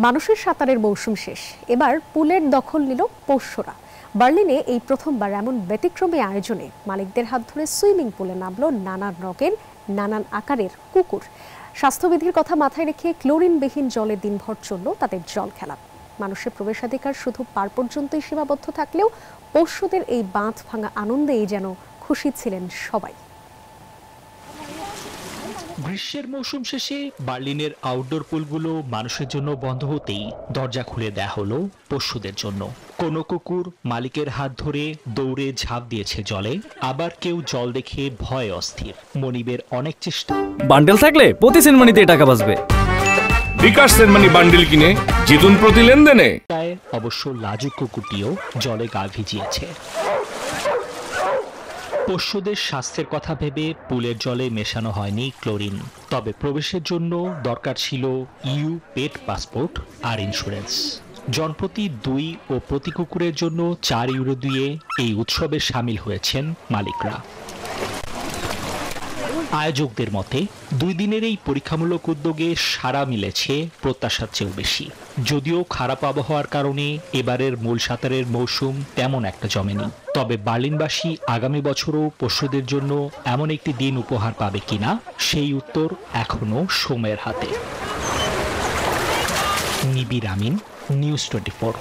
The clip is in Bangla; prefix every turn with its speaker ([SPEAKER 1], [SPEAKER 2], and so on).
[SPEAKER 1] মানুষের সাঁতারের মৌসুম শেষ, এবার পুলের দখল নিল পোষ্যরা। বার্লিনে এই প্রথমবার এমন ব্যতিক্রমী আয়োজনে মালিকদের হাত ধরে সুইমিং পুলে নামলো নানান রঙের নানান আকারের কুকুর। স্বাস্থ্যবিধির কথা মাথায় রেখে ক্লোরিনবিহীন জলে দিনভর চলল তাদের জল খেলা। মানুষের প্রবেশাধিকার শুধু পার পর্যন্তই সীমাবদ্ধ থাকলেও পোষ্যদের এই বাঁধ ভাঙা আনন্দেই যেন খুশি ছিলেন সবাই।
[SPEAKER 2] গ্রীষ্মের মৌসুম শেষে বার্লিনের আউটডোর পুলগুলো মানুষের জন্য বন্ধ হতেই দরজা খুলে দেয়া হলো পোষ্যদের জন্য। কোনো কুকুর মালিকের হাত ধরে দৌড়ে ঝাঁপ দিয়েছে জলে, আবার কেউ জল দেখে ভয়ে অস্থির। মনিবের অনেক চেষ্টা।
[SPEAKER 3] বান্ডেল থাকলে প্রতি সেনমানিতে টাকা বাঁচবে।
[SPEAKER 4] বিকাশ সেনমানি বান্ডেল কিনে জিতুন প্রতি লেনদেনে।
[SPEAKER 2] অবশ্য লাজুক কুকুরটিও জলে গা ভিজিয়েছে। পোষ্যদের স্বাস্থ্যের কথা ভেবে পুলের জলে মেশানো হয়নি ক্লোরিন, তবে প্রবেশের জন্য দরকার ছিল ইউ পেট পাসপোর্ট আর ইন্স্যুরেন্স। জনপ্রতি 2 ও প্রতি কুকুরের জন্য 4 ইউরো দিয়ে এই উৎসবে সামিল হয়েছেন মালিকরা। আয়োজকদের মতে 2 দিনের এই পরীক্ষামূলক উদ্যোগে সাড়া মিলেছে প্রত্যাশার চেয়েও বেশি। যদিও খারাপ আবহাওয়ার কারণে এবারের মূল সাঁতারের মৌসুম তেমন একটা জমেনি, তবে বার্লিনবাসী আগামী বছরও পোষ্যদের জন্য এমন একটি দিন উপহার পাবে কিনা সেই উত্তর এখনো সময়ের হাতে। নিবির আমিন, নিউজ 24।